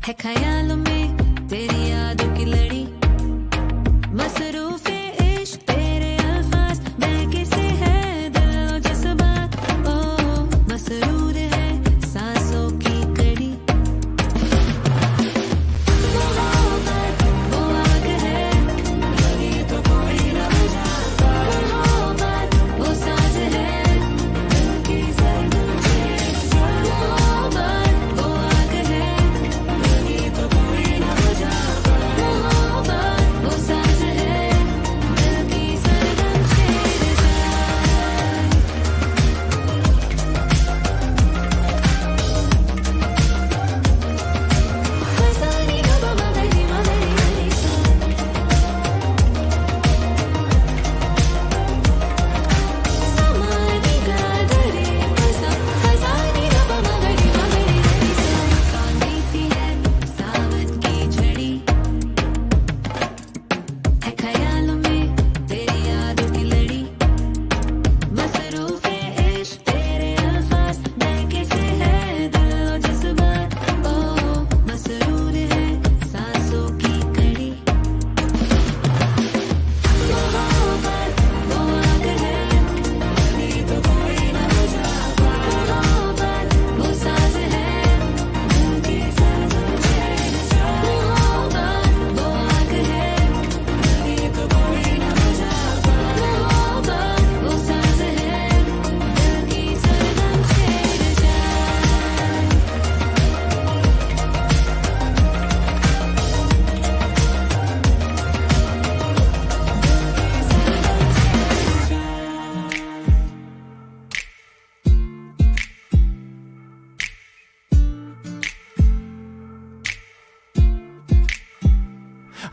है ख्यालों में तेरी यादों की लड़ी मसरूफ इश्क तेरे अल्फाज महके से है दिल और जज्बात ओ मसरूर है सांसों की कड़ी मोहब्बत वो आग है लगी तो कोई न बुझा मोहब्बत वो साज है दिल की सरगम मोहब्बत वो आग है लगी तो कोई न बुझा मोहब्बत वो साज है दिल की सरगम छेड़ जाए सारी गबा मगरी मगरी सा समानी गादरे सा सारी गबा मगरी मगरी सा कांदी सी है सावन की झड़ी है ख्यालों में तेरी यादों की लड़ी मसरूफ इश्क तेरे अल्फाज महके से है दिल और जज्बात ओ मसरूर है सांसों की कड़ी मोहब्बत वो आग है लगी तो कोई न बुझा मोहब्बत वो साज है दिल की सरगम छेड़ जाए मोहब्बत वो आग है लगी तो कोई न बुझा मोहब्बत वो साज है दिल की सरगम छेड़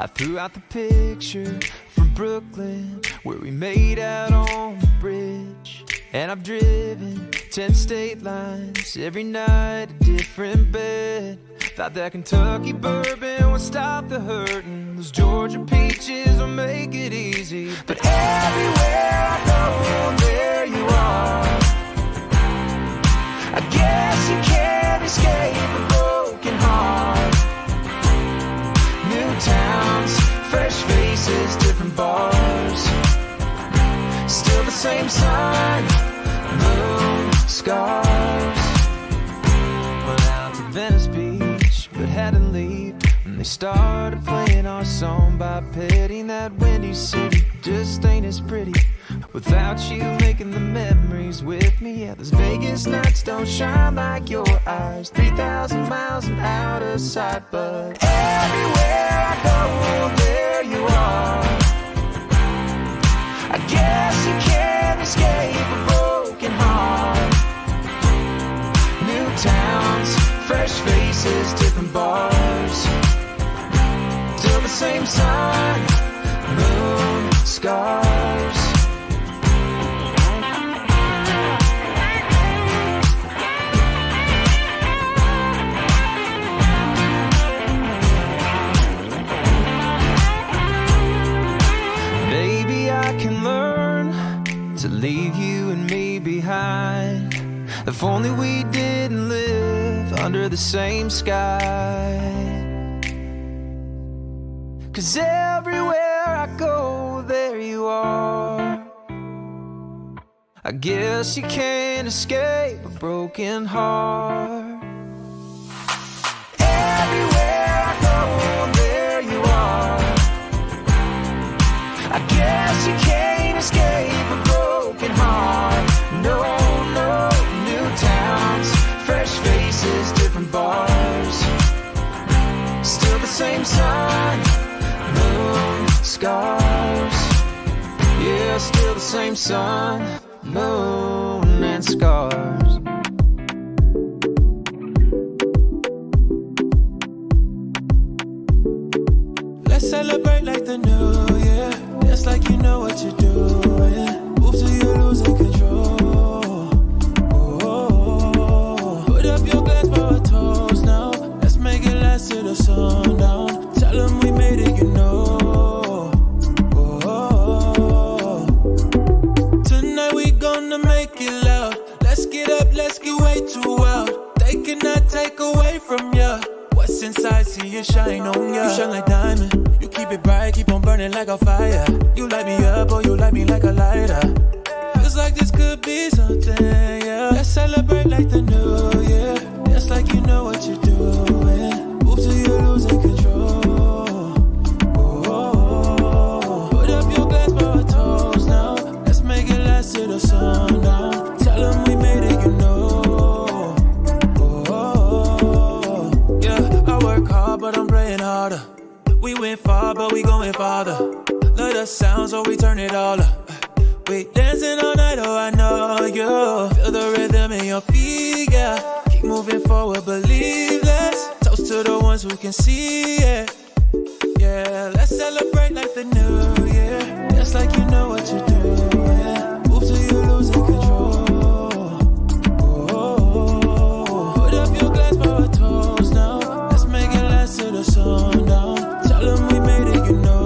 I threw out the picture from Brooklyn where we made out on the bridge. And I've driven 10 state lines, every night a different bed. Thought that Kentucky bourbon would stop the hurting, those Georgia peaches will make it easy. But everywhere I go, there you are. I guess you can't escape a broken heart. New towns, fresh faces, different bars. Still the same sun, moon, scars. Went out to Venice Beach, but had to leave when they started playing our song by Petty. That windy city just ain't as pretty without you making the memories with me. Yeah, those Vegas nights don't shine like your eyes. 3,000 miles and out of sight, but everywhere I go, there you are. I guess you can't escape a broken heart. New towns, fresh faces, different bars. Still the same sun, moon, scars. Maybe I can learn to leave you and me behind. If only we didn't live under the same sky. 'Cause everywhere I go, there you are. I guess you can't escape a broken heart. Everywhere I go, there you are. I guess you can't escape a broken heart. No, no, new towns, fresh faces, different bars. Still the same sun, moon, scars. Yeah, still the same sun, moon, and scars. Let's celebrate like the new year. Just like you know what you're doing. Move till you're losing control. Oh, put up your glass for a toast now. Let's make it last till the sundown. Tell them we made it, you know. Oh, tonight we gonna make it loud. Let's get up, let's get way too wild. They cannot take away from ya. What's What's inside, see it shine on ya. You shine like diamond. You keep it bright, keep on burning like a fire. You light me up, or you light me like a lighter. Feels like this could be something, yeah. Let's celebrate like the new year. Dance like you know what you're doing. Move till you're losing control. Oh, put up your glass for a toast now. Let's make it last till the sundown. Tell them we made it, you know. Oh, yeah, I work hard, but I'm praying harder. We went far, but we going farther. Let us sound, so we turn it all up. We dancing all night, oh I know you. Feel the rhythm in your feet, yeah. Keep moving forward, believe less. Toast to the ones who can see it. Yeah, let's celebrate like the new year. Just like you know what you're doing. Move till you're losing control. Oh, put up your glass for a toast now. Let's make it last till the sundown. Tell them we made it, you know.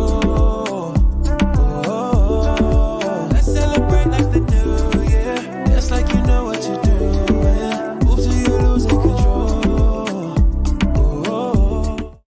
Like you know what you're doing. Move till you're losing control. Oh.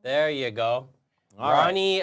There you go. All Ronnie,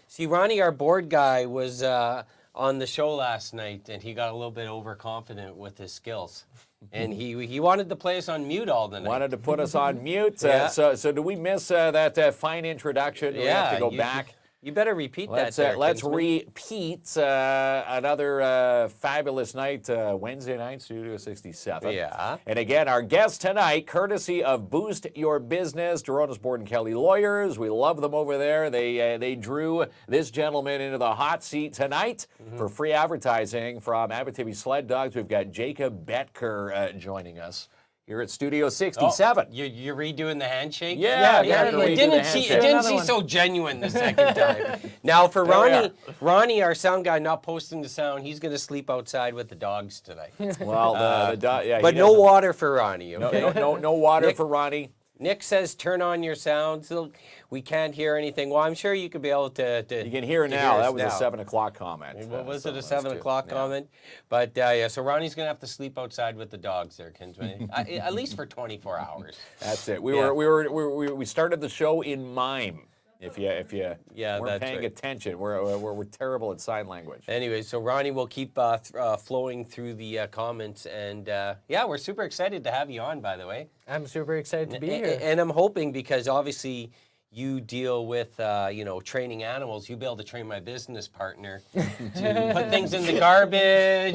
see, Ronnie, our board guy, was on the show last night, and he got a little bit overconfident with his skills. And he wanted to play us on mute all the night. Wanted to put us on mute. Yeah. So do we miss that fine introduction? Do we have to go back? You better repeat that there, Let's Kinsman. repeat another fabulous night, Wednesday night, Studio 67. Yeah. And again, our guest tonight, courtesy of Boost Your Business, Toronto's Borden Kelly Lawyers. We love them over there. They drew this gentleman into the hot seat tonight for free advertising from Abitibi Sled Dogs. We've got Jacob Betker joining us here at Studio 67. Oh, you're redoing the handshake? Yeah, It didn't seem so genuine the second time. Now for Ronnie, our sound guy, not posting the sound, he's going to sleep outside with the dogs tonight. Well, the dog, yeah. But no water for Ronnie, okay? No water for Ronnie. Nick says turn on your sound. So we can't hear anything. Well, I'm sure you could be able to you can hear now. That was a 7 o'clock comment. What was it, a 7 o'clock comment? But yeah, so Ronnie's going to have to sleep outside with the dogs there, Kinsman. At least for 24 hours. That's it. We started the show in mime. If you Yeah, weren't that's paying right. attention, we're terrible at sign language. Anyway, so Ronnie will keep flowing through the comments, and yeah, we're super excited to have you on, by the way. I'm super excited to be here. And I'm hoping, because obviously you deal with, training animals. You'll be able to train my business partner to put things in the garbage,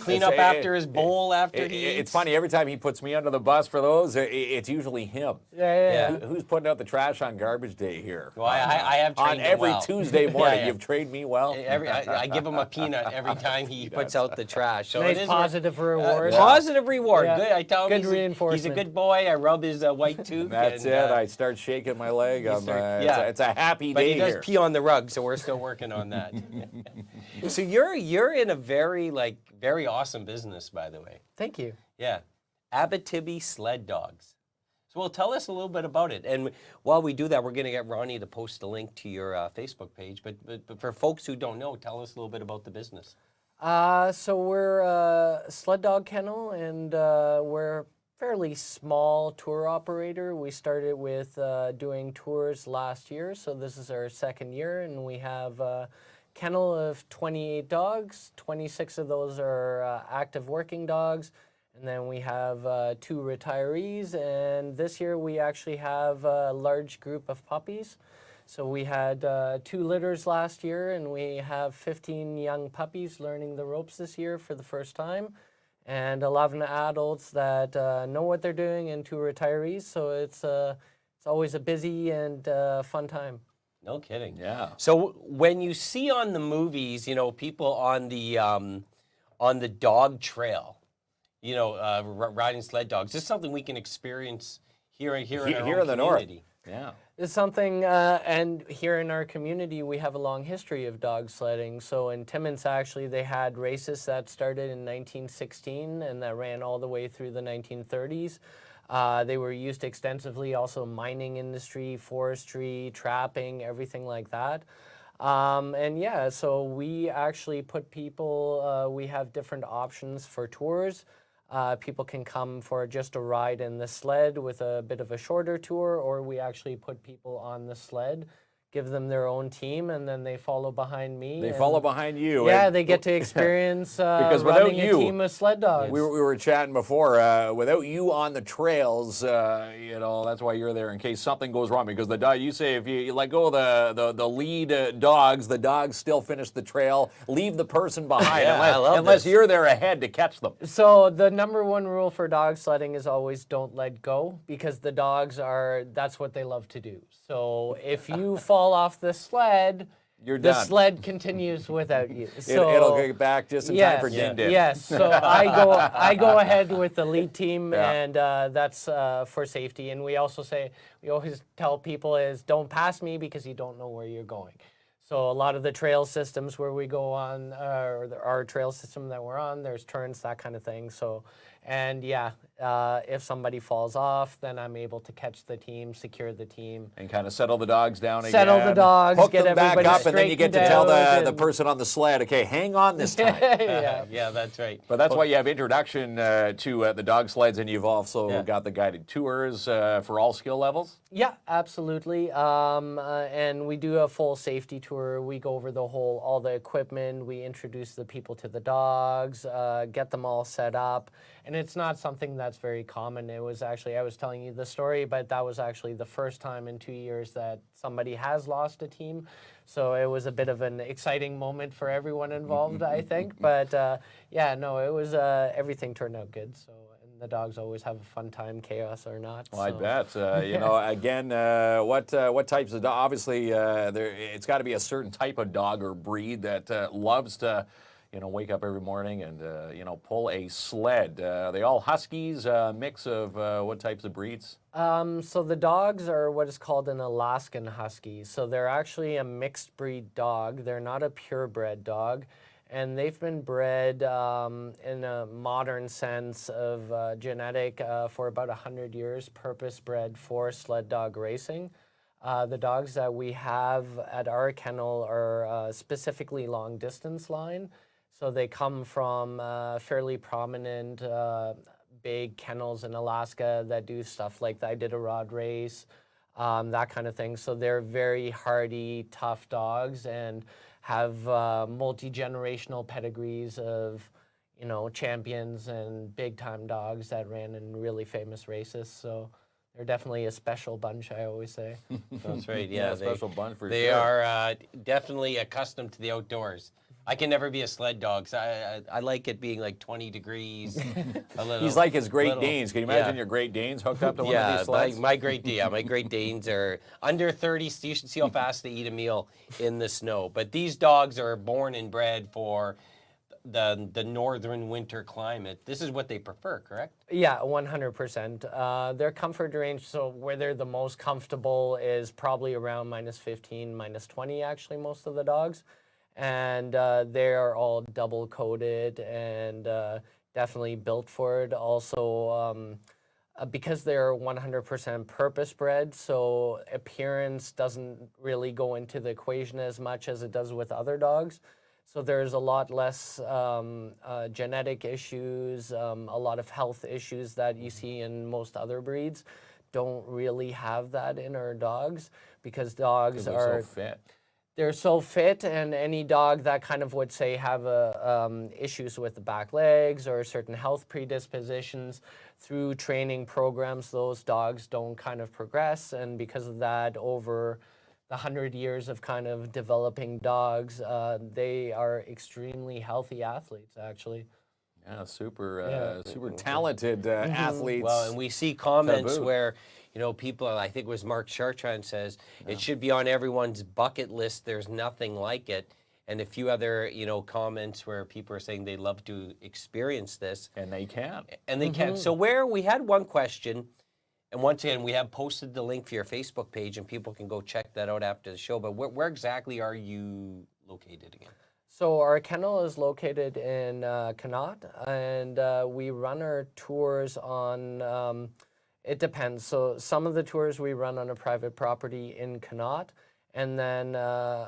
clean up after his bowl after he eats. It's funny, every time he puts me under the bus for those, it's usually him. Yeah. Who's putting out the trash on garbage day here? Well, I have trained on him every well. Tuesday morning. Yeah. You've trained me well. I give him a peanut every time he puts out the trash. So Nice it is positive reward. Positive reward. Yeah. Good. I tell him Good he's a reinforcement. good boy. I rub his white tooth. That's and, it. I start shaking my leg. It's a happy but day he does here. pee on the rug, so we're still working on that. So you're in a very awesome business, by the way. Thank you. Yeah, Abitibi Sled Dogs. So well, tell us a little bit about it. And while we do that, we're going to get Ronnie to post a link to your Facebook page. But for folks who don't know, tell us a little bit about the business. So we're a sled dog kennel, and we're fairly small tour operator. We started with doing tours last year, so this is our second year, and we have a kennel of 28 dogs. 26 of those are active working dogs, and then we have 2 retirees, and this year we actually have a large group of puppies. So we had 2 litters last year, and we have 15 young puppies learning the ropes this year for the first time, and 11 adults that know what they're doing, and 2 retirees. So it's always a busy and fun time. No kidding. Yeah. So when you see on the movies, you know, people on the dog trail, you know, riding sled dogs, this is something we can experience here in our Here own in the north. community. Yeah. It's something, and here in our community, we have a long history of dog sledding. So in Timmins, actually, they had races that started in 1916 and that ran all the way through the 1930s. They were used extensively, also mining industry, forestry, trapping, everything like that. And yeah, so we actually put people, we have different options for tours. People can come for just a ride in the sled with a bit of a shorter tour, or we actually put people on the sled, give them their own team, and then they follow behind me. They and follow behind you. Yeah, and- they get to experience Because without running you- a team of sled dogs. We were chatting before. Without you on the trails, you know, that's why you're there in case something goes wrong. Because the dog, you say if you let go of the lead dogs, the dogs still finish the trail, leave the person behind, Yeah, I love unless this. you're there ahead to catch them. So the number one rule for dog sledding is always don't let go, because the dogs that's what they love to do. So if you fall off the sled, You're the done. sled continues without you. So It'll get back just in time for yes, din din. yes. So I go ahead with the lead team, Yeah. and that's for safety. And we always tell people is don't pass me because you don't know where you're going. So a lot of the trail systems where we go on, or our trail system that we're on, there's turns, that kind of thing. So, and yeah, if somebody falls off, then I'm able to catch the team, secure the team. And kind of settle the dogs down again. Settle the dogs, hook get them back everybody up, and then you get to straightened tell out the and- person on the sled, okay, hang on this time. Yeah. Yeah, that's right. But that's why you have introduction to the dog sleds, and you've also Yeah. got the guided tours for all skill levels. Yeah, absolutely. And we do a full safety tour. We go over all the equipment. We introduce the people to the dogs, get them all set up. And it's not something that's very common. It was actually, I was telling you the story, but that was actually the first time in 2 years that somebody has lost a team. So it was a bit of an exciting moment for everyone involved, I think. But yeah, no, it was, everything turned out good. So, and the dogs always have a fun time, chaos or not. Well, I so. bet. You know, again, what types of dog? Obviously, it's got to be a certain type of dog or breed that loves to, you know, wake up every morning and you know, pull a sled. Are they all huskies? Mix of what types of breeds? So the dogs are what is called an Alaskan Husky. So they're actually a mixed breed dog. They're not a purebred dog. And they've been bred in a modern sense of genetic for about 100 years, purpose-bred for sled dog racing. The dogs that we have at our kennel are specifically long-distance line. So they come from fairly prominent big kennels in Alaska that do stuff like the Iditarod race, that kind of thing. So they're very hardy, tough dogs and have multi-generational pedigrees of, you know, champions and big-time dogs that ran in really famous races. So they're definitely a special bunch, I always say. That's right. Yeah, Yeah, special bunch for they sure. are definitely accustomed to the outdoors. I can never be a sled dog. So I like it being like 20 degrees. A little, He's like his Great little- Danes. Can you imagine yeah. your Great Danes hooked up to one of Yeah, these sleds? my Great Danes are under 30. So you should see how fast they eat a meal in the snow. But these dogs are born and bred for the northern winter climate. This is what they prefer, correct? Yeah, 100%. Their comfort range, so where they're the most comfortable is probably around -15, -20, actually, most of the dogs. And they are all double coated and definitely built for it. Also, because they're 100% purpose bred, so appearance doesn't really go into the equation as much as it does with other dogs. So there's a lot less genetic issues, a lot of health issues that you see in most other breeds. Don't really have that in our dogs because dogs They're are so fit. they're so fit, and any dog that kind of would say have issues with the back legs or certain health predispositions, through training programs, those dogs don't kind of progress, and because of that, over the 100 years of kind of developing dogs. They are extremely healthy athletes, actually. Yeah, super talented athletes. Well, and we see comments boot. where, you know, people, I think it was Mark Chartrand says, it should be on everyone's bucket list. There's nothing like it. And a few other, you know, comments where people are saying they'd love to experience this. And they can. And they can. So we had one question, and once again, we have posted the link for your Facebook page, and people can go check that out after the show. But where exactly are you located again? So our kennel is located in Connaught, and we run our tours on, it depends. So some of the tours we run on a private property in Connaught, and then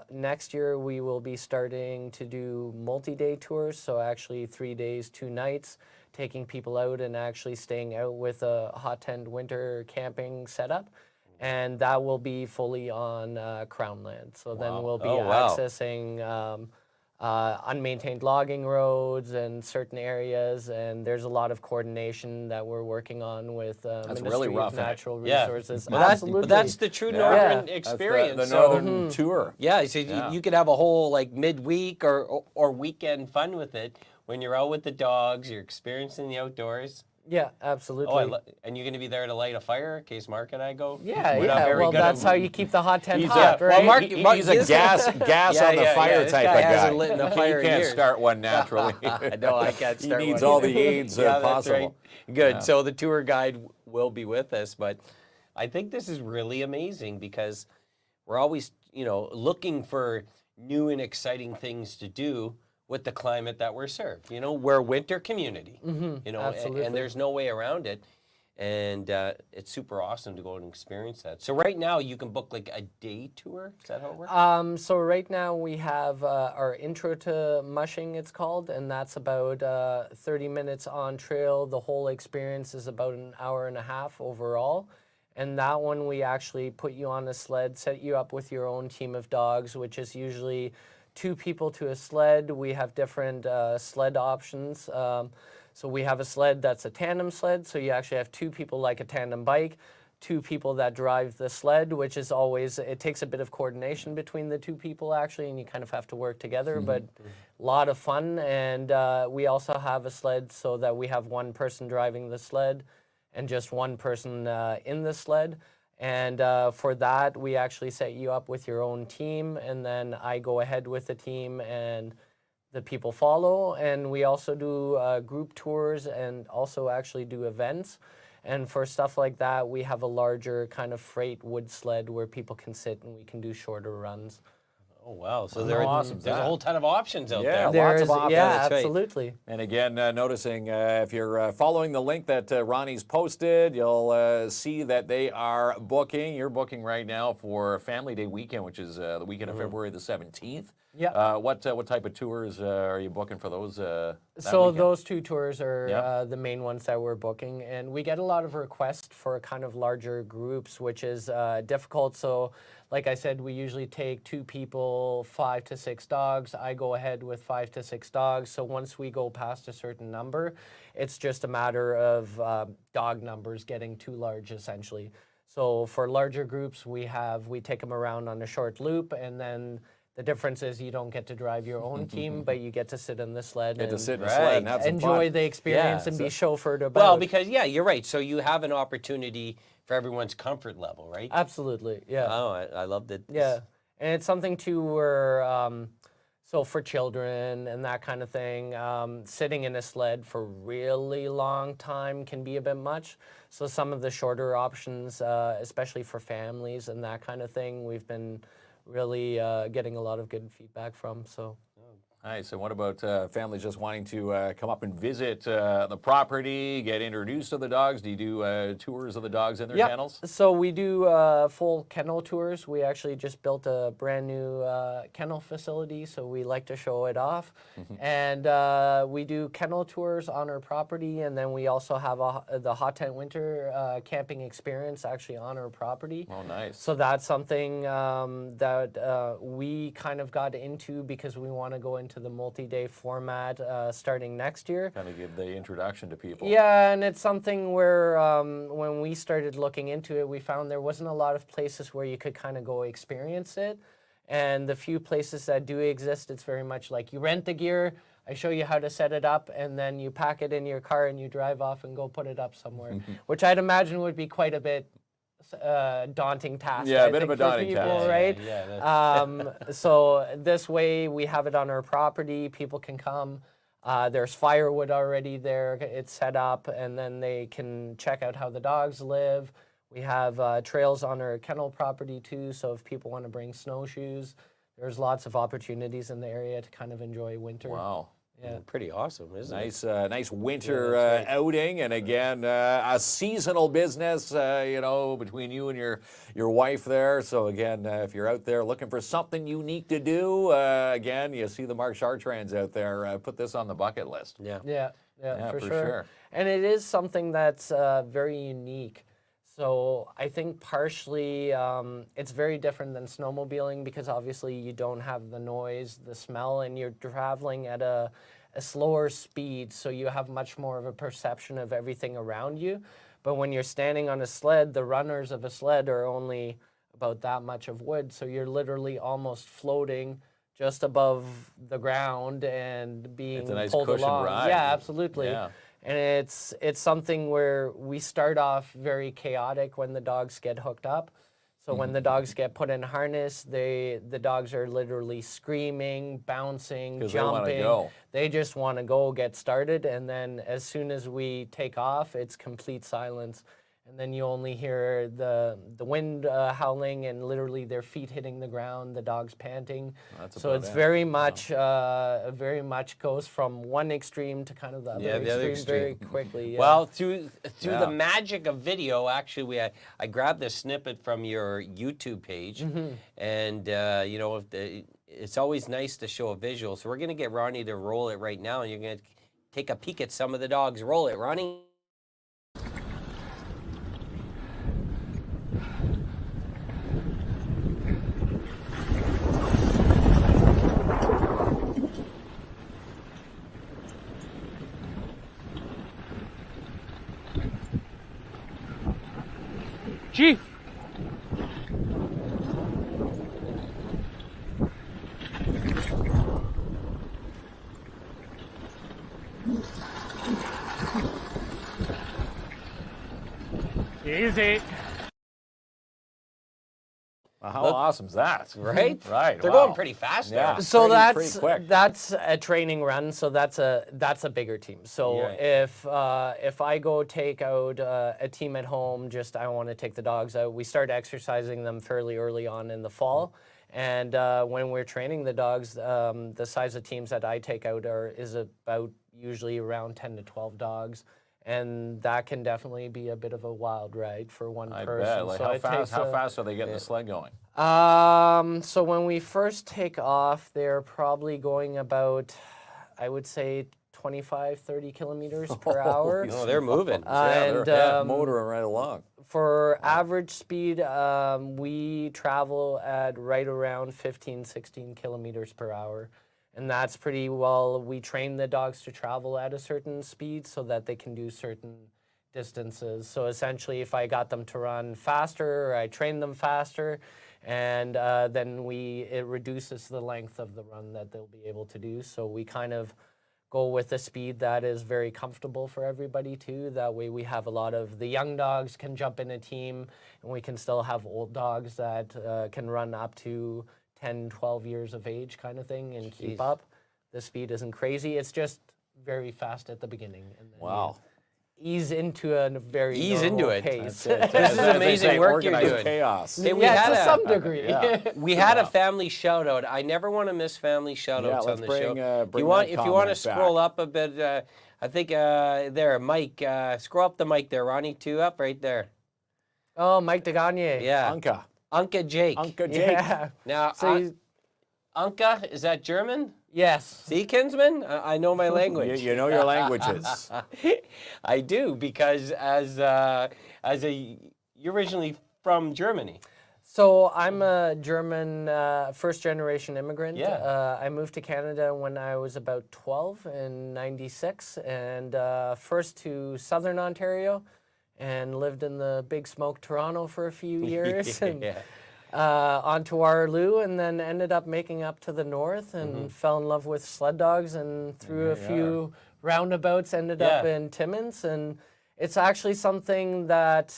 next year we will be starting to do multi-day tours, so actually 3 days, 2 nights, taking people out and actually staying out with a hot tent winter camping setup. And that will be fully on Crown land. So then we'll be accessing unmaintained logging roads and certain areas, and there's a lot of coordination that we're working on with Ministry really rough, of Natural Yeah. Resources. But that's the true northern That's experience. the northern tour. Yeah, so you could have a whole like midweek or weekend fun with it when you're out with the dogs, you're experiencing the outdoors. Yeah, absolutely. And you're going to be there to light a fire in case Mark and I go? Yeah, We're not very well, good at- that's how you keep the hot tent He's hot, a, right? Mark- he's a gas Yeah, on the fire this type guy of guy. hasn't lit a fire He in can't years. start one naturally. No, I can't He start needs one. all the aids That's possible. right. Good. So the tour guide will be with us, but I think this is really amazing because we're always, you know, looking for new and exciting things to do with the climate that we're served. You know, we're a winter community, you know, absolutely. and there's no way around it. And it's super awesome to go and experience that. So right now you can book like a day tour. Is that how it works? So right now we have our intro to mushing, it's called, and that's about 30 minutes on trail. The whole experience is about an hour and a half overall. And that one we actually put you on a sled, set you up with your own team of dogs, which is usually 2 people to a sled. We have different sled options. So we have a sled that's a tandem sled, so you actually have 2 people like a tandem bike, 2 people that drive the sled, which is always, it takes a bit of coordination between the 2 people actually, and you kind of have to work together, but a lot of fun. And we also have a sled so that we have 1 person driving the sled and just 1 person in the sled. And for that, we actually set you up with your own team, and then I go ahead with the team and the people follow. And we also do group tours and also actually do events. And for stuff like that, we have a larger kind of freight wood sled where people can sit and we can do shorter runs. Oh, wow. So awesome is there's a that? whole ton of options out Yeah, there. lots of options. Yeah, That's right. absolutely. And again, noticing if you're following the link that Ronnie's posted, you'll see that they are booking. You're booking right now for Family Day weekend, which is the weekend of February the 17th. Yeah. What type of tours are you booking for those? So weekend? those 2 tours are Yep. the main ones that we're booking, and we get a lot of requests for kind of larger groups, which is difficult. So like I said, we usually take 2 people, 5 to 6 dogs. I go ahead with 5 to 6 dogs. So once we go past a certain number, it's just a matter of dog numbers getting too large, essentially. So for larger groups, we take them around on a short loop, and then the difference is you don't get to drive your own team, but you get to sit in the sled Get to and sit in the Right. sled and have some enjoy fun. the experience Yeah, and be chauffeured about. Well, because, yeah, you're right. So you have an opportunity for everyone's comfort level, right? Absolutely, yeah. Oh, I love that. Yeah, and it's something too where, so for children and that kind of thing, sitting in a sled for really long time can be a bit much. So some of the shorter options, especially for families and that kind of thing, we've been really getting a lot of good feedback from. So. Nice. And what about families just wanting to come up and visit the property, get introduced to the dogs? Do you do tours of the dogs in their kennels? So we do full kennel tours. We actually just built a brand new kennel facility, so we like to show it off. And we do kennel tours on our property, and then we also have the hot tent winter camping experience actually on our property. Oh, nice. So that's something that we kind of got into because we want to go into into the multi-day format starting next year. Kind of give the introduction to people. Yeah, and it's something where when we started looking into it, we found there wasn't a lot of places where you could kind of go experience it. And the few places that do exist, it's very much like you rent the gear, I show you how to set it up, and then you pack it in your car and you drive off and go put it up somewhere, which I'd imagine would be quite a bit daunting task. Yeah, I a bit of think, a for daunting people, task. right? Yeah, So this way we have it on our property, people can come. There's firewood already there, it's set up, and then they can check out how the dogs live. We have trails on our kennel property too, so if people want to bring snowshoes, there's lots of opportunities in the area to kind of enjoy winter. Wow. Yeah. Pretty awesome, isn't it? Nice, nice winter outing, and again, a seasonal business, you know, between you and your wife there. So again, if you're out there looking for something unique to do, again, you see the Mark Chartrands out there. Put this on the bucket list. Yeah. Yeah, for for sure. sure. And it is something that's very unique. So I think partially it's very different than snowmobiling because obviously you don't have the noise, the smell, and you're traveling at a slower speed, so you have much more of a perception of everything around you. But when you're standing on a sled, the runners of a sled are only about that much of wood, so you're literally almost floating just above the ground and being It's a nice pulled cushion along. ride. Yeah, absolutely. Yeah. And it's something where we start off very chaotic when the dogs get hooked up. So when the dogs get put in harness, the dogs are literally screaming, bouncing, 'Cause they wanna jumping. go. They just want to go get started. And then as soon as we take off, it's complete silence. And then you only hear the wind howling and literally their feet hitting the ground, the dogs panting. That's So about it's it. very much goes from one extreme to kind of the other, Yeah, the other very extreme. quickly. Yeah. Well, through Yeah. the magic of video, actually, I grabbed this snippet from your YouTube page, and you know, it's always nice to show a visual. So we're gonna get Ronnie to roll it right now, and you're gonna take a peek at some of the dogs. Roll it, Ronnie. Chief! Easy. Well, how awesome is that? Right? Right. They're wow. going pretty fast Yeah. there. So pretty quick. that's a training run. So that's a bigger team. So Yeah. if I go take out a team at home, just I want to take the dogs out. We start exercising them fairly early on in the fall, and when we're training the dogs, the size of teams that I take out is about usually around 10 to 12 dogs. And that can definitely be a bit of a wild ride for one I person. bet. Like So how it fast? takes How a- fast are they getting the sled going? So when we first take off, they're probably going about, I would say, 25, 30 kilometers per hour. Oh, they're moving. And they're motoring right along. for average speed, we travel at right around 15, 16 kilometers per hour. And that's pretty well, we train the dogs to travel at a certain speed so that they can do certain distances. So essentially, if I got them to run faster, or I train them faster, and then it reduces the length of the run that they'll be able to do. So we kind of go with a speed that is very comfortable for everybody too. That way we have a lot of the young dogs can jump in a team, and we can still have old dogs that can run up to 10, 12 years of age kind of thing and keep up. The speed isn't crazy. It's just very fast at the beginning. And then Wow. you ease into a very Ease normal into it. pace. This is amazing work you're organized doing. chaos. Hey, we yeah, had to a- some degree. We had a family shout out. I never want to miss family shout outs let's on the bring, show. bring If that you want to comment scroll back. up a bit, I think there, Mike, scroll up the mic there, Ronnie, two up right there. Oh, Mike DeGagne. Yeah. Anka. Anka Jake. Anka Jake. Yeah. Now, So he's- Anka, is that German? yes. See, Kinsman? I know my language. You know your languages. I do, because you're originally from Germany. So I'm a German first-generation immigrant. Yeah. I moved to Canada when I was about 12 in '96, and first to Southern Ontario, and lived in the big smoke Toronto for a few years, and on to Waterloo, and then ended up making up to the north, and fell in love with sled dogs, and through a few roundabouts ended up in Timmins, and it's actually something that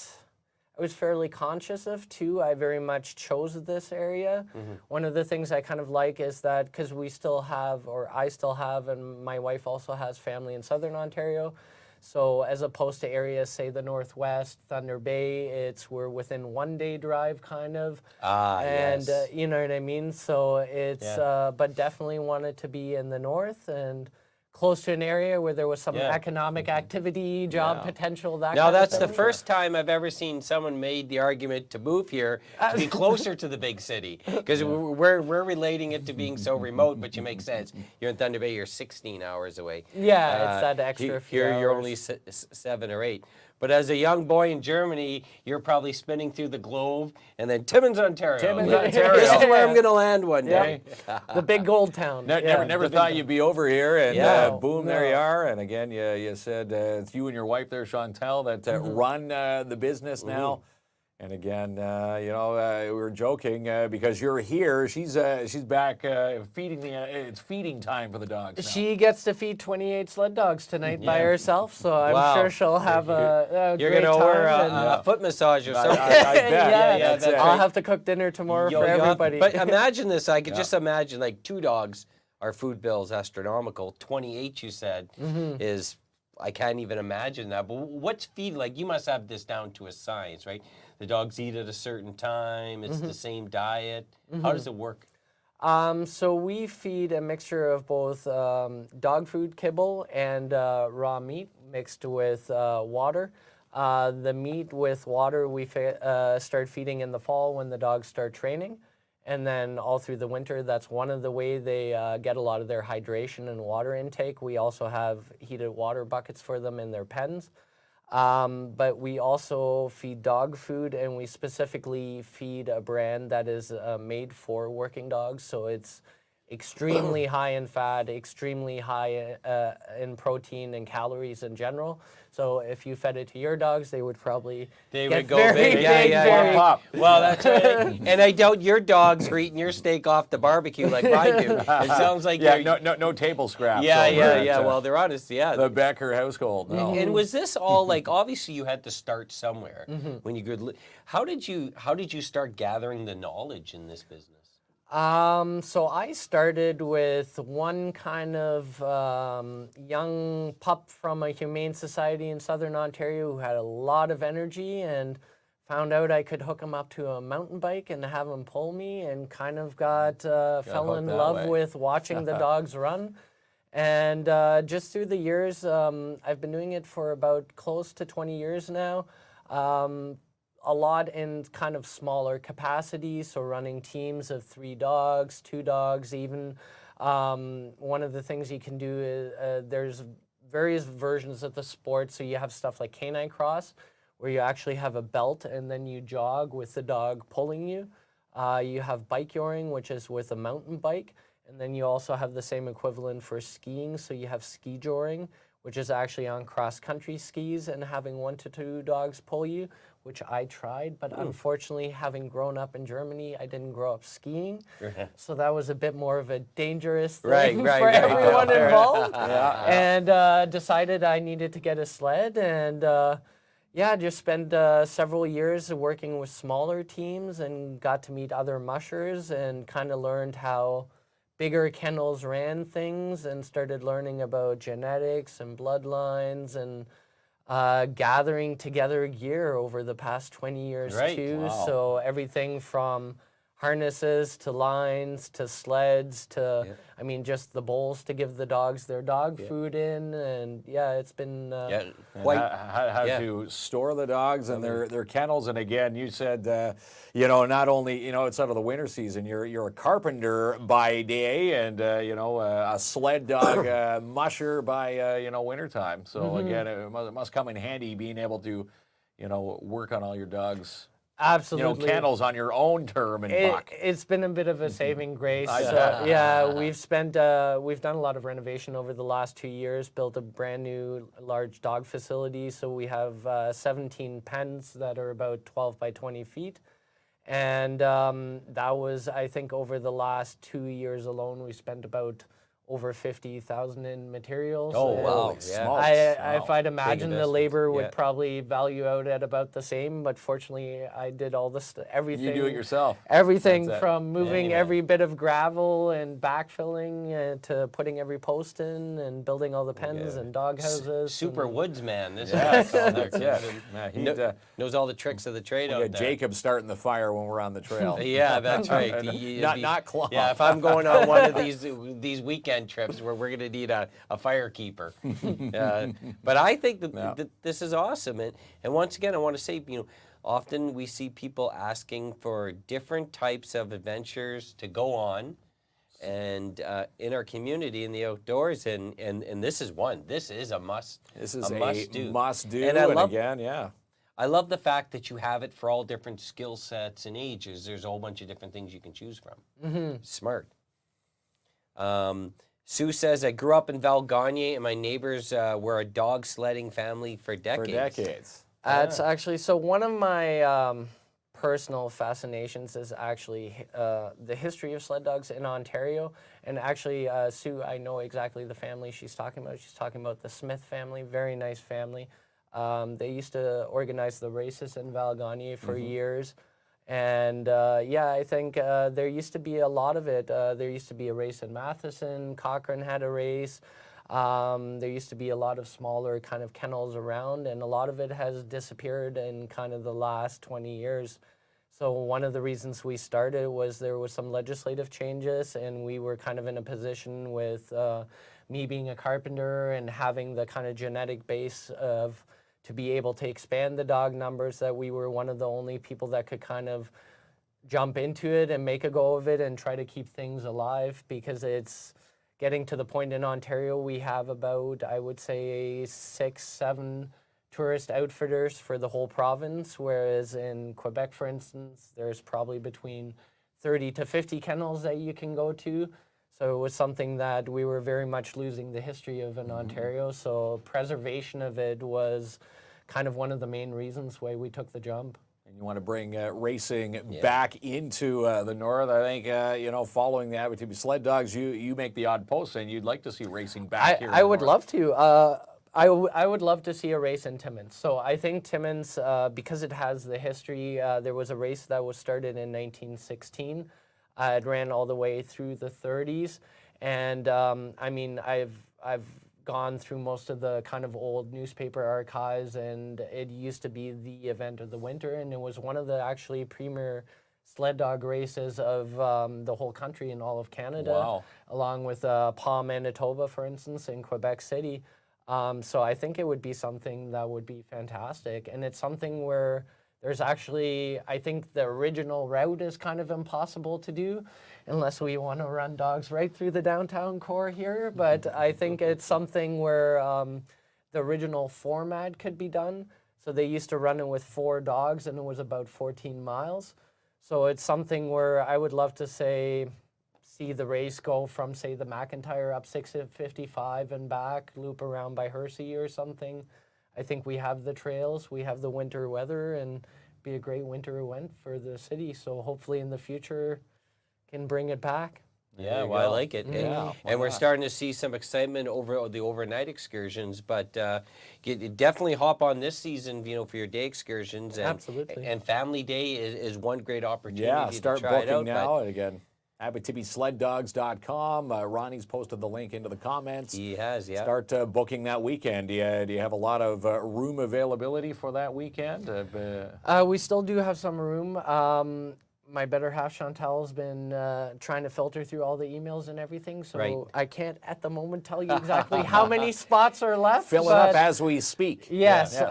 I was fairly conscious of too. I very much chose this area. One of the things I kind of like is that because we still have, or I still have, and my wife also has family in Southern Ontario. So as opposed to areas, say the Northwest, Thunder Bay, we're within 1 day drive kind of. And yes. you know what I mean? So it's, but definitely wanted to be in the north and close to an area where there was some economic activity, job potential, that Now kind that's of the thing. first time I've ever seen someone made the argument to move here to be closer to the big city, because we're relating it to being so remote, but you make sense. You're in Thunder Bay, you're 16 hours away. Yeah, it's that extra few Here you're hours. only 7 or 8. But as a young boy in Germany, you're probably spinning through the globe, and then Timmins, Ontario. Timmins, This Ontario. is where I'm going to land one day. The big gold town. Never thought you'd be over here, and boom, there you No. are. And again, you said it's you and your wife there, Chantel, that run the business now. And again, we were joking because you're here. She's back feeding it's feeding time for the dogs now. She gets to feed 28 sled dogs tonight by herself, so I'm Wow. sure she'll have a You're great going to time. wear and- a foot massage or I something. bet. Yeah, that's it. I'll have to cook dinner tomorrow for everybody. But imagine this. I could just imagine, like, 2 dogs, our food bill's astronomical. 28, you said, is, I can't even imagine that. But what's feed? Like, you must have this down to a science, right? The dogs eat at a certain time. It's the same diet. How does it work? So we feed a mixture of both dog food kibble and raw meat mixed with water. The meat with water we start feeding in the fall when the dogs start training. And then all through the winter, that's one of the way they get a lot of their hydration and water intake. We also have heated water buckets for them in their pens. But we also feed dog food, and we specifically feed a brand that is made for working dogs. So it's extremely high in fat, extremely high in protein and calories in general. So if you fed it to your dogs, they would probably get go very big. Yeah. very- Pop. Well, that's right. And I doubt your dogs are eating your steak off the barbecue like mine do. It sounds like Yeah, you're... no table scraps. Yeah. over at, Well, they're honest, the Becker household. No. And was this all like, obviously you had to start somewhere when you could, how did you start gathering the knowledge in this business? So I started with one kind of young pup from a humane society in Southern Ontario who had a lot of energy, and found out I could hook him up to a mountain bike and have him pull me, and kind of fell hooked in that love way. with watching the dogs run. And just through the years, I've been doing it for about close to 20 years now. A lot in kind of smaller capacity, so running teams of 3 dogs, 2 dogs even. One of the things you can do is there's various versions of the sport. So you have stuff like canine cross, where you actually have a belt and then you jog with the dog pulling you. You have bike yoring, which is with a mountain bike. And then you also have the same equivalent for skiing. So you have ski joring, which is actually on cross-country skis and having 1 to 2 dogs pull you, which I tried, but unfortunately, having grown up in Germany, I didn't grow up skiing. So that was a bit more of a dangerous thing for everyone involved. And decided I needed to get a sled, and just spent several years working with smaller teams and got to meet other mushers and kind of learned how bigger kennels ran things, and started learning about genetics and bloodlines and gathering together gear over the past 20 years too. Wow. So everything from harnesses to lines to sleds to, I mean, just the bowls to give the dogs their dog food in. And it's been Quite. How to store the dogs and their kennels. And again, you said, not only, it's out of the winter season, you're a carpenter by day and, a sled dog musher by, wintertime. So again, it must come in handy being able to, work on all your dogs. Absolutely. kennels on your own term in buck. It's been a bit of a saving grace. bet. Yeah, we've done a lot of renovation over the last 2 years, built a brand new large dog facility. So we have 17 pens that are about 12 by 20 feet. And that was, I think, over the last 2 years alone, we spent about over 50,000 in materials. Oh, And wow. Holy Yeah. smokes. If I'd imagine the investments, labor would yeah. probably value out at about the same, but fortunately I did all this everything. You do it yourself. Everything That's it. from moving Amen. every bit of gravel and backfilling to putting every post in and building all the pens and dog houses. Super and- woodsman. This Yeah, is what that's it. Yeah, knows all the tricks of the trade we out got there. Jacob starting the fire when we're on the trail. Yeah, that's right. Not Klomp. Yeah, if I'm going on one of these weekend trips where we're going to need a fire keeper. But I think that this is awesome. And once again, I want to say, often we see people asking for different types of adventures to go on and in our community in the outdoors, and this is one. This is a must. This is a must-do. must-do, And and, I love- again, yeah. I love the fact that you have it for all different skill sets and ages. There's a whole bunch of different things you can choose from. Smart. Sue says, I grew up in Val Gagne, and my neighbors were a dog sledding family for decades. For decades. It's actually, so one of my personal fascinations is actually the history of sled dogs in Ontario. And actually, Sue, I know exactly the family she's talking about. She's talking about the Smith family, very nice family. They used to organize the races in Val Gagne for years. And yeah, I think there used to be a lot of it. There used to be a race in Matheson. Cochrane had a race. There used to be a lot of smaller kind of kennels around, and a lot of it has disappeared in kind of the last 20 years. So one of the reasons we started was there was some legislative changes, and we were kind of in a position with me being a carpenter and having the kind of genetic base of to be able to expand the dog numbers, that we were one of the only people that could kind of jump into it and make a go of it and try to keep things alive, because it's getting to the point in Ontario we have about, I would say, 6-7 tourist outfitters for the whole province, whereas in Quebec, for instance, there's probably between 30 to 50 kennels that you can go to. So it was something that we were very much losing the history of in Ontario. So preservation of it was kind of one of the main reasons why we took the jump. And you want to bring racing back into the north. I think, following the Abitibi Sled Dogs, you make the odd post saying you'd like to see racing back here. I would love to. I would love to see a race in Timmins. So I think Timmins, because it has the history, there was a race that was started in 1916. It ran all the way through the 30s. And I mean, I've gone through most of the kind of old newspaper archives, and it used to be the event of the winter, and it was one of the actually premier sled dog races of the whole country in all of Canada. Wow. Along with Paw, Manitoba, for instance, in Quebec City. So I think it would be something that would be fantastic. And it's something where there's actually, I think the original route is kind of impossible to do unless we want to run dogs right through the downtown core here. But I think it's something where the original format could be done. So they used to run it with 4 dogs, and it was about 14 miles. So it's something where I would love to see the race go from, say, the McIntyre up 655 and back, loop around by Hersey or something. I think we have the trails, we have the winter weather, and be a great winter event for the city. So hopefully in the future can bring it back. Yeah, well, I like it. Yeah, And we're starting to see some excitement over the overnight excursions, but definitely hop on this season, for your day excursions. And, Absolutely. And Family Day is one great opportunity to start try it booking out. now. And again, AbitibiSledDogs.com. Ronnie's posted the link into the comments. He has, yeah. Start booking that weekend. Do you have a lot of room availability for that weekend? We still do have some room. My better half, Chantal, has been trying to filter through all the emails and everything, so Right. I can't at the moment tell you exactly how many spots are left. Fill it up but as we speak. Yes,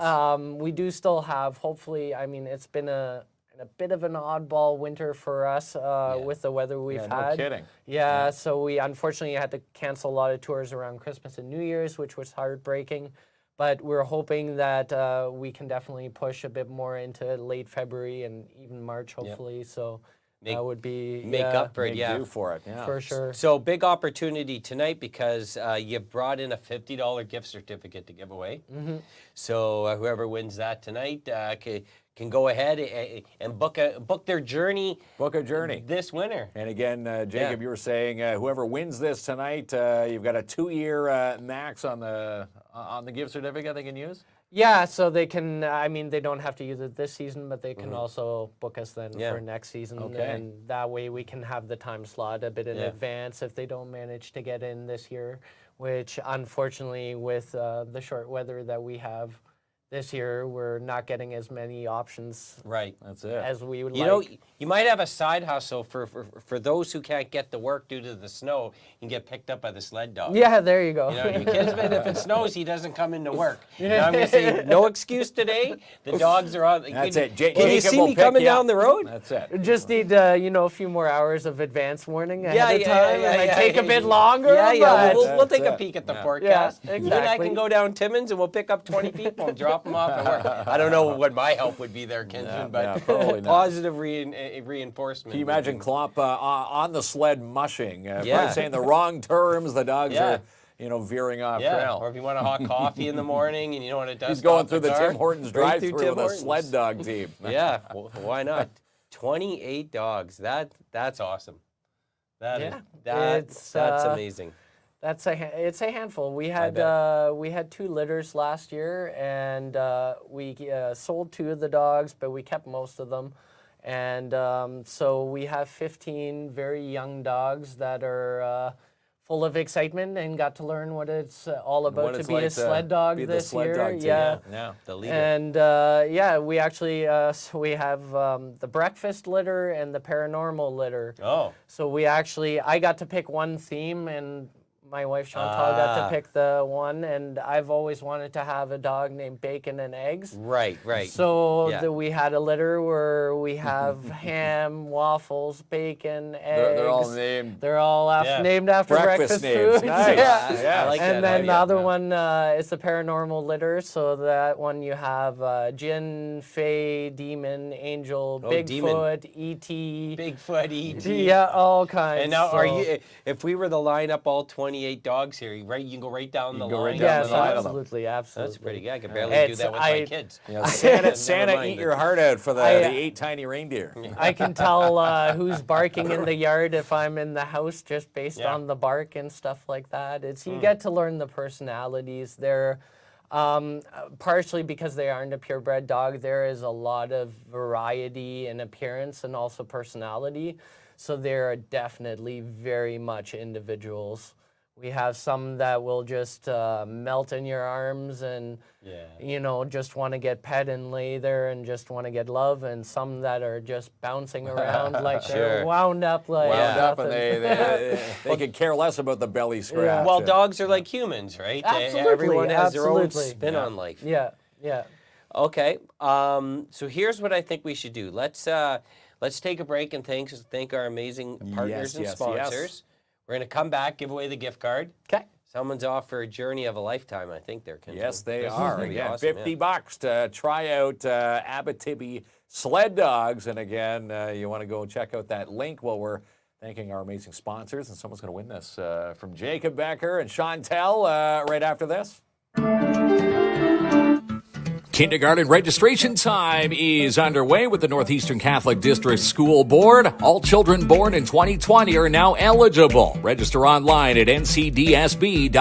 we do still have, hopefully, I mean, it's been a bit of an oddball winter for us with the weather we've Yeah, no had. kidding. Yeah, so we unfortunately had to cancel a lot of tours around Christmas and New Year's, which was heartbreaking. But we're hoping that we can definitely push a bit more into late February and even March, hopefully. So that would be make up for it. Make Yeah, do for it. Yeah. for sure. So big opportunity tonight because you brought in a $50 gift certificate to give away. So whoever wins that tonight can go ahead and book their journey. Book a journey. This winter. And again, Jacob, you were saying whoever wins this tonight, you've got a 2-year max on the gift certificate they can use? Yeah, so they can, I mean, they don't have to use it this season, but they can also book us then for next season. Okay. And that way we can have the time slot a bit in advance if they don't manage to get in this year, which unfortunately with the short weather that we have this year, we're not getting as many options Right. That's it. as we would You like. know, you might have a side hustle for those who can't get to work due to the snow. You can get picked up by the sled dog. Yeah, there you go. You know, your Kinsman, if it snows, he doesn't come into work. You know, I'm going to say, no excuse today. The dogs are on. That's can, it. Can you Jacob see will me pick coming you down up. the road? That's it. Just need, a few more hours of advance warning ahead of time. yeah, It might yeah, take yeah, a bit yeah. longer, Yeah, but we'll take That's a it. peek at the Yeah. forecast. Yeah, You and I exactly. can go down Timmins and we'll pick up 20 people and drop them off at work. I don't know what my help would be there, Kinsman, Yeah, but probably not. positive reinforcement. Can you imagine Klomp on the sled mushing? Yeah. Probably saying the wrong terms. The dogs Yeah. are, veering off Yeah, trail. or if you want a hot coffee in the morning and you don't want to dust He's going off through the car, Tim Hortons right drive-through through Tim with a Hortons. sled dog team. Yeah, well, why not? 28 dogs. That's awesome. That's amazing. it's a handful. We had bet. we had 2 litters last year, and we sold 2 of the dogs, but we kept most of them. And so we have 15 very young dogs that are full of excitement and got to learn what it's all about What to it's be like a sled dog be the this sled year. dog team. Yeah. The leader. And we actually so we have the breakfast litter and the paranormal litter. Oh, So I got to pick one theme, and my wife Chantal got to pick the one, and I've always wanted to have a dog named Bacon and Eggs. right. So Yeah. we had a litter where we have ham, waffles, bacon, eggs. They're all named. They're all Yeah. named after Breakfast breakfast names. foods. Nice. Yeah. Yeah. I like And that then the idea. other one is the paranormal litter. So that one you have Jinn, Fae, Demon, Angel, Oh, Bigfoot, E.T. Bigfoot, E.T. Yeah, all kinds. And now, are So- you? If we were to line up all 28 dogs here, right? You can go right down the can go right line. down Yes, the line of them. absolutely, absolutely. That's pretty good. I could barely do It's- that with my kids. Yeah, Never Santa mind eat it. your heart out for the I, 8 tiny reindeer. I can tell who's barking in the yard if I'm in the house just based Yeah. on the bark and stuff like that. You get to learn the personalities. They're partially because they aren't a purebred dog. There is a lot of variety in appearance and also personality. So they're definitely very much individuals. We have some that will just melt in your arms and, just want to get pet and lay there and just want to get love, and some that are just bouncing around like they're Sure. wound up like Wound up, and nothing. they could care less about the belly scratch. Well, dogs are like humans, right? Absolutely, Everyone has their own absolutely. spin on life. Yeah. Okay. So here's what I think we should do. Let's take a break and thank our amazing partners and yes, sponsors. yes. We're gonna come back, give away the gift card. Okay. Someone's off for a journey of a lifetime. I think they're. Yes, they This is are. gonna be Again, awesome, $50 to try out Abitibi Sled Dogs. And again, you want to go check out that link while we're thanking our amazing sponsors. And someone's going to win this from Jacob Becker and Chantel right after this. Kindergarten registration time is underway with the Northeastern Catholic District School Board. All children born in 2020 are now eligible. Register online at ncdsb.on.ca.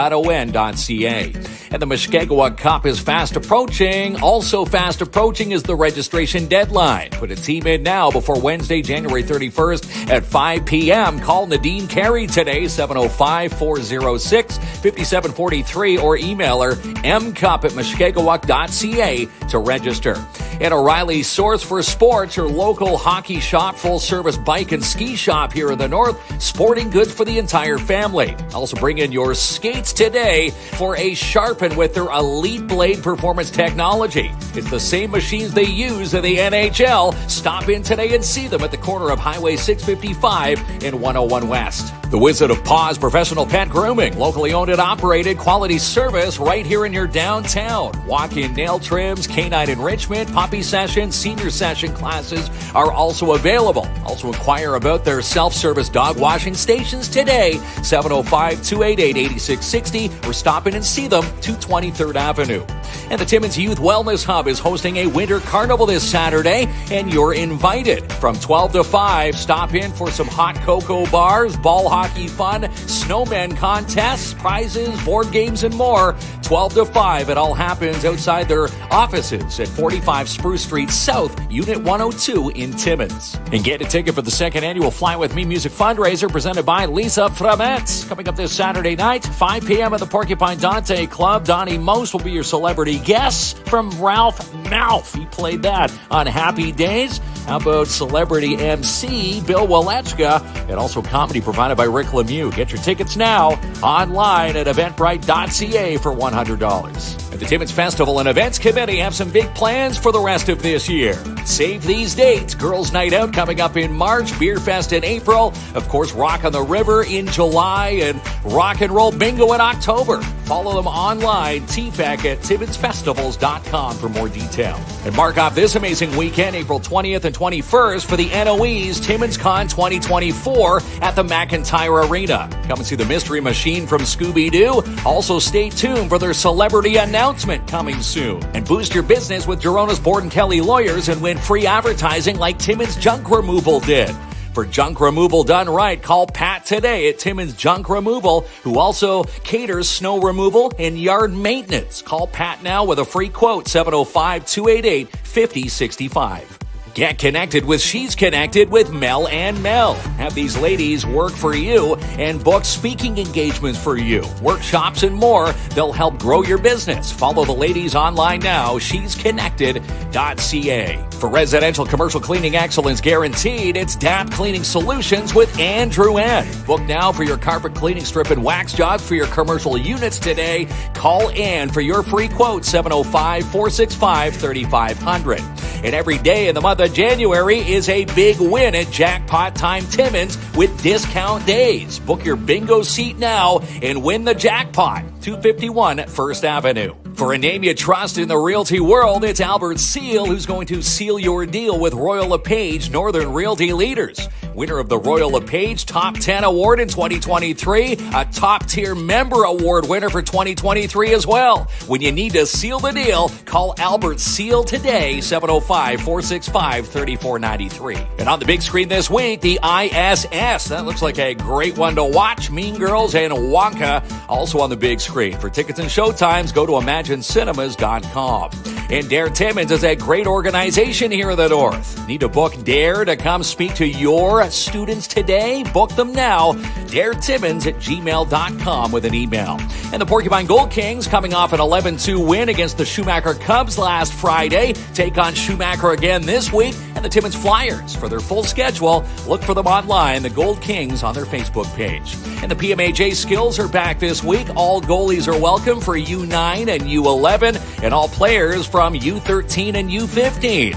And the Mushkegowuk Cup is fast approaching. Also fast approaching is the registration deadline. Put a team in now before Wednesday, January 31st at 5 p.m. Call Nadine Carey today, 705-406-5743, or email her mcup@mushkegowuk.ca to register. And O'Reilly's Source for Sports, your local hockey shop, full-service bike and ski shop here in the north, sporting goods for the entire family. Also bring in your skates today for a sharpen with their Elite Blade performance technology. It's the same machines they use in the NHL. Stop in today and see them at the corner of Highway 655 and 101 West. The Wizard of Paws Professional Pet Grooming, locally owned and operated, quality service right here in your downtown. Walk-in nail trims, canine enrichment, puppy session, senior session classes are also available. Also inquire about their self-service dog washing stations today, 705-288-8660, or stop in and see them, 220 3rd Avenue. And the Timmins Youth Wellness Hub is hosting a winter carnival this Saturday, and you're invited. From 12 to 5, stop in for some hot cocoa bars, ball hockey fun, snowman contests, prizes, board games, and more. 12 to 5, it all happens outside their offices at 45 Spruce Street South, Unit 102 in Timmins. And get a ticket for the second annual Fly With Me music fundraiser presented by Lisa Framette. Coming up this Saturday night, 5 p.m. at the Porcupine Dante Club. Donnie Most will be your celebrity guest from Ralph Mouth. He played that on Happy Days. How about celebrity MC Bill Walechka, and also comedy provided by Rick Lemieux. Get your tickets now online at eventbrite.ca for $100. And the Timmins Festival and Events Committee have some big plans for the rest of this year. Save these dates. Girls' Night Out coming up in March, Beer Fest in April, of course Rock on the River in July, and Rock and Roll Bingo in October. Follow them online, TFAC at TimminsFestivals.com for more detail. And mark off this amazing weekend, April 20th and 21st for the NOE's Timmins Con 2024 at the McIntyre Arena. Come and see the Mystery Machine from Scooby-Doo. Also stay tuned for their celebrity announcement coming soon. And boost your business with Gerona's Board and Kelly Lawyers and win free advertising like Timmins Junk Removal did. For junk removal done right, call Pat today at Timmins Junk Removal, who also caters snow removal and yard maintenance. Call Pat now with a free quote, 705-288-5065. Get connected with She's Connected with Mel and Mel. Have these ladies work for you and book speaking engagements for you, workshops, and more. They'll help grow your business. Follow the ladies online now, shesconnected.ca. For residential commercial cleaning excellence guaranteed, it's DAP Cleaning Solutions with Andrew N. Book now for your carpet cleaning, strip, and wax jobs for your commercial units today. Call Ann for your free quote, 705-465-3500. And every day in the month of January is a big win at Jackpot Time Timmins with discount days. Book your bingo seat now and win the jackpot. 251 First Avenue. For a name you trust in the realty world, it's Albert Seal who's going to seal your deal with Royal LePage Northern Realty Leaders. Winner of the Royal LePage Top 10 Award in 2023, a top-tier member award winner for 2023 as well. When you need to seal the deal, call Albert Seal today, 705-465-3493. And on the big screen this week, the ISS. That looks like a great one to watch. Mean Girls and Wonka also on the big screen. For tickets and showtimes, go to imagincinemas.com. And Dare Timmins is a great organization here in the North. Need to book Dare to come speak to your students today? Book them now. DareTimmins@gmail.com with an email. And the Porcupine Gold Kings coming off an 11-2 win against the Schumacher Cubs last Friday. Take on Schumacher again this week. And the Timmins Flyers. For their full schedule, look for them online, the Gold Kings, on their Facebook page. And the PMAJ skills are back this week. All goalies are welcome for U9 and U11, and all players from U13 and U15.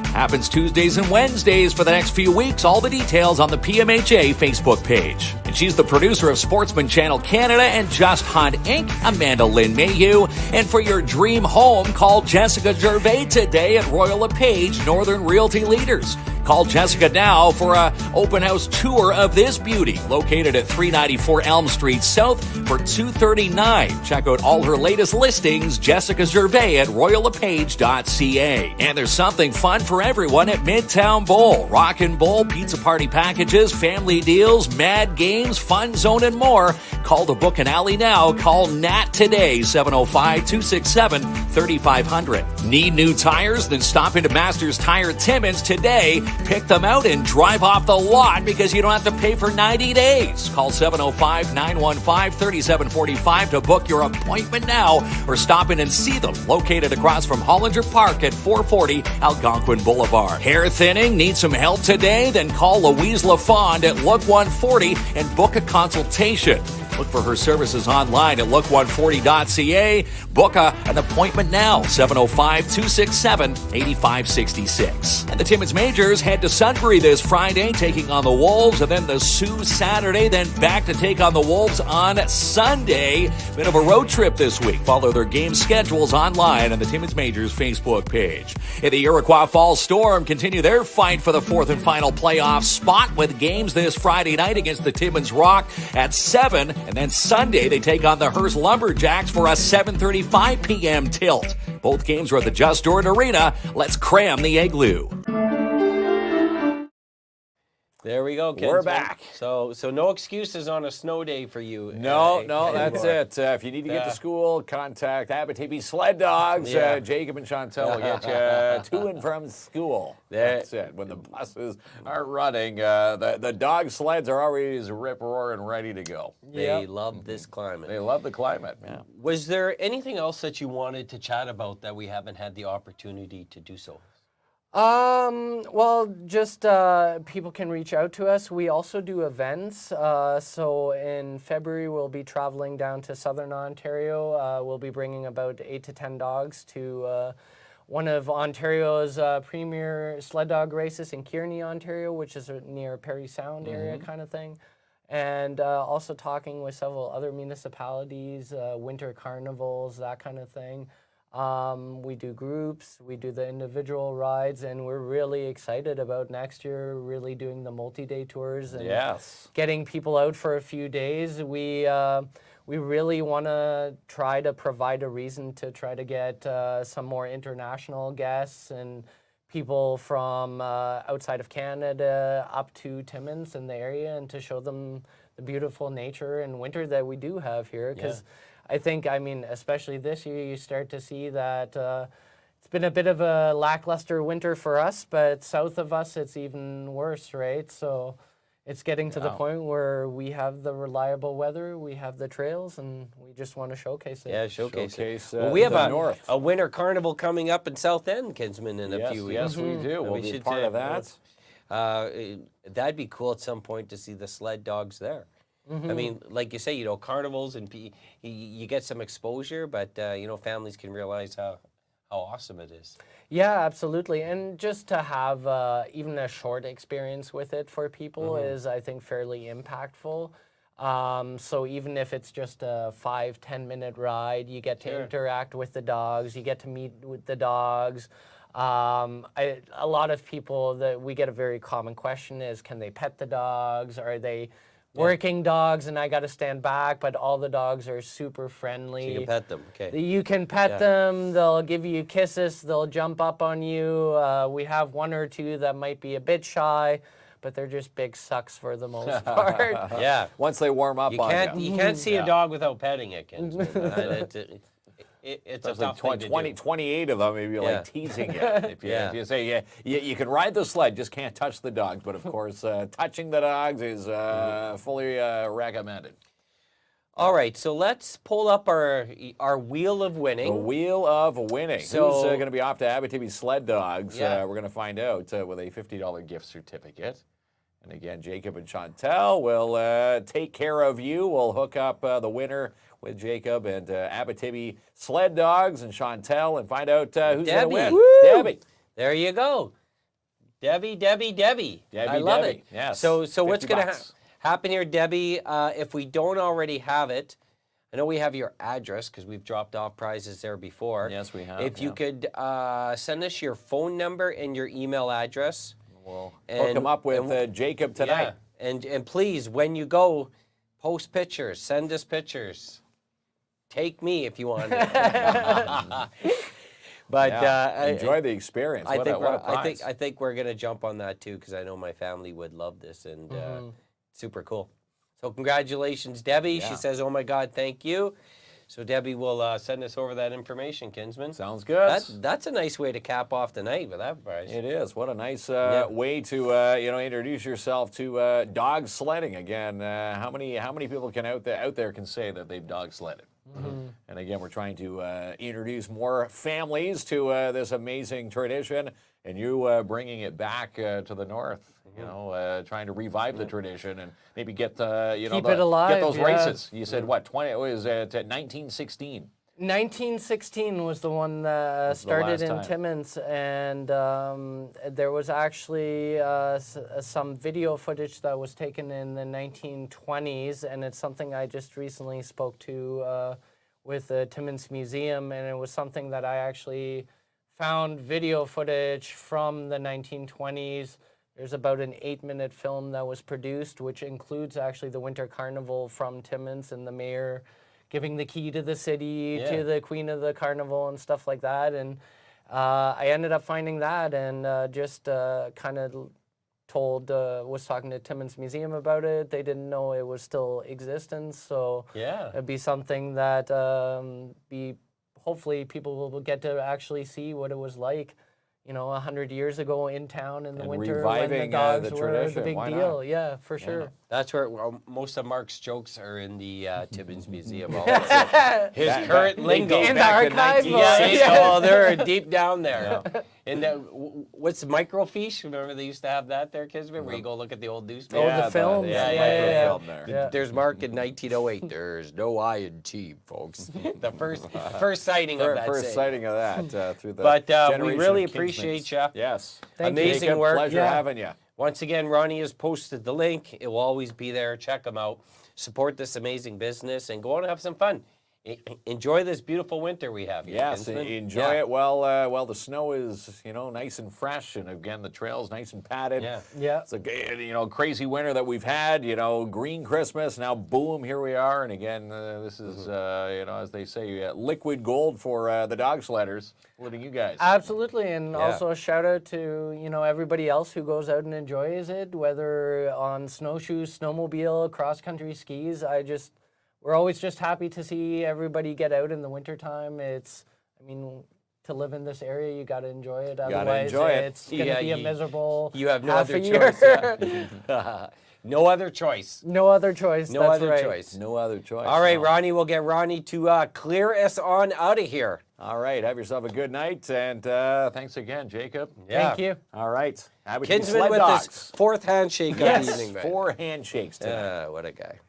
Happens Tuesdays and Wednesdays for the next few weeks. All the details on the PMHA Facebook page. And she's the producer of Sportsman Channel Canada and Just Hunt Inc., Amanda Lynn Mayhew. And for your dream home, call Jessica Gervais today at Royal LePage Northern Realty Leaders. Call Jessica now for an open house tour of this beauty, located at 394 Elm Street South for $239. Check out all her latest listings, Jessica Gervais at royallepage.ca. And there's something fun for everyone at Midtown Bowl. Rock and Bowl, pizza party packages, family deals, mad games, fun zone, and more. Call to book an alley now. Call Nat today, 705-267-3500. Need new tires? Then stop into Masters Tire Timmins today. Pick them out and drive off the lot because you don't have to pay for 90 days. Call 705-915-3745 to book your appointment now or stop in and see them located across from Hollinger Park at 440 Algonquin Boulevard. Hair thinning? Need some help today? Then call Louise LaFond at Look 140 and book a consultation. Look for her services online at look140.ca. Book an appointment now, 705-267-8566. And the Timmins Majors head to Sudbury this Friday, taking on the Wolves, and then the Sioux Saturday, then back to take on the Wolves on Sunday. Bit of a road trip this week. Follow their game schedules online on the Timmins Majors Facebook page. In the Iroquois Falls Storm continue their fight for the fourth and final playoff spot with games this Friday night against the Timmins Rock at 7, and then Sunday they take on the Hearst Lumberjacks for a 7:35 p.m. tilt. Both games are at the Just Jordan Arena. Let's cram the Igloo. There we go, Kinsman. We're back. So no excuses on a snow day for you. No, that's it. If you need to get to school, contact Abitibi Sled Dogs. Yeah. Jacob and Chantel will get you to and from school. That's it. When the buses aren't running, the dog sleds are always rip-roaring ready to go. They love this climate. They love the climate. Yeah. Was there anything else that you wanted to chat about that we haven't had the opportunity to do so? Well, just people can reach out to us. We also do events. So in February, we'll be traveling down to Southern Ontario. We'll be bringing about 8 to 10 dogs to one of Ontario's premier sled dog races in Kearney, Ontario, which is near Parry Sound area kind of thing. And also talking with several other municipalities, winter carnivals, that kind of thing. We do groups, we do the individual rides, and we're really excited about next year really doing the multi-day tours and getting people out for a few days. We really want to try to provide a reason to try to get some more international guests and people from outside of Canada up to Timmins in the area, and to show them the beautiful nature and winter that we do have here. Because I think, I mean, especially this year, you start to see that it's been a bit of a lackluster winter for us, but south of us, it's even worse, right? So it's getting to the point where we have the reliable weather, we have the trails, and we just want to showcase it. Yeah, showcase it. Well, We have a winter carnival coming up in South End, Kinsman, in a few weeks. Yes, we do. We'll be part of that. That'd be cool at some point to see the sled dogs there. I mean, like you say, you know, carnivals and you get some exposure, but you know, families can realize how awesome it is. Yeah, absolutely. And just to have even a short experience with it for people is, I think, fairly impactful. So even if it's just a 5-10 minute ride, you get to interact with the dogs, you get to meet with the dogs. A lot of people, that we get a very common question is, can they pet the dogs? Are they working dogs and I got to stand back? But all the dogs are super friendly. So you can pet them, okay. You can pet them, they'll give you kisses, they'll jump up on you. We have one or two that might be a bit shy, but they're just big sucks for the most part. Yeah. Once they warm up on you. You can't see a dog without petting it, Kinsman. It's a tough thing to do. 28 of them, maybe like teasing you. If you say, you can ride the sled, just can't touch the dogs. But of course, touching the dogs is fully recommended. All right, so let's pull up our wheel of winning. The wheel of winning. So, who's going to be off to Abitibi Sled Dogs? Yeah. We're going to find out with a $50 gift certificate. And again, Jacob and Chantel will take care of you. We'll hook up the winner with Jacob and Abitibi Sled Dogs and Chantel and find out who's going to win. Woo! Debbie. There you go. Debbie. I love it. Yes. So what's going to $50. happen here, Debbie, if we don't already have it, I know we have your address because we've dropped off prizes there before. Yes, we have. If you could send us your phone number and your email address. We'll hook them up with Jacob tonight. Yeah. And please, when you go, post pictures. Send us pictures. Take me if you want. But enjoy the experience. What a prize. I think we're gonna jump on that too, because I know my family would love this, and super cool. So congratulations, Debbie. Yeah. She says, "Oh my God, thank you." So Debbie will send us over that information, Kinsman. Sounds good. That's a nice way to cap off the night with that prize. It is. What a nice way to introduce yourself to dog sledding again. How many people can out there can say that they've dog sledded? And again, we're trying to introduce more families to this amazing tradition, and you bringing it back to the north. You know, trying to revive the tradition and maybe get Keep it alive, get those yeah. races. You said what? 20? It was 1916. 1916 was the one that started in last time. Timmins, and there was actually some video footage that was taken in the 1920s, and it's something I just recently spoke to with the Timmins Museum, and it was something that I actually found video footage from the 1920s. There's about an 8-minute film that was produced, which includes actually the Winter Carnival from Timmins and the mayor giving the key to the city to the queen of the carnival and stuff like that. And I ended up finding that and just kind of was talking to Timmins Museum about it. They didn't know it was still existence, so it'd be something that hopefully people will get to actually see what it was like, you know, 100 years ago in town in the winter when the reviving, dogs the were tradition. the big Why deal. not? Yeah, for sure. That's where most of Mark's jokes are in the Timmins Museum. His That- current that- lingo. they In date the back to archive, 1960. Yeah, they're deep down there. And what's microfiche? Remember they used to have that there, Kismet, where you go look at the old newspaper? Oh, the films. Yeah, Yeah. microfilm there. Yeah. There's Mark in 1908. There's no I in team, folks. The first sighting of that. First saying. sighting of that through the But we generation really of appreciate Kinsmans. you. Yes. Thank you. Amazing Jacob, work. Pleasure Yeah. having you. Once again, Ronnie has posted the link. It will always be there. Check them out. Support this amazing business and go on and have some fun. Enjoy this beautiful winter we have here. Yes, Kinsman. enjoy it while the snow is, you know, nice and fresh, and again the trails nice and padded. Yeah. Yeah. It's a crazy winter that we've had. You know, green Christmas. Now, boom, here we are, and again, this is as they say, liquid gold for the dog sledders, including you guys. Absolutely, and also a shout out to everybody else who goes out and enjoys it, whether on snowshoes, snowmobile, cross country skis. We're always just happy to see everybody get out in the wintertime. To live in this area, you got to enjoy it. Otherwise, enjoy it. it's going to be a miserable You have no half other a year. choice. No other choice. No other choice. No that's other right. choice. No other choice. All right, no. Ronnie, we'll get Ronnie to clear us on out of here. All right, have yourself a good night, and thanks again, Jacob. Yeah. Thank you. All right, Abitibi Kinsman Sled with Dogs. his fourth handshake of the Yes, evening. man. 4 handshakes tonight. What a guy.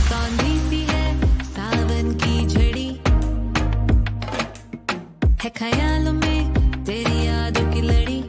सांधी सी है सावन की झड़ी है ख्यालों में तेरी यादों की लड़ी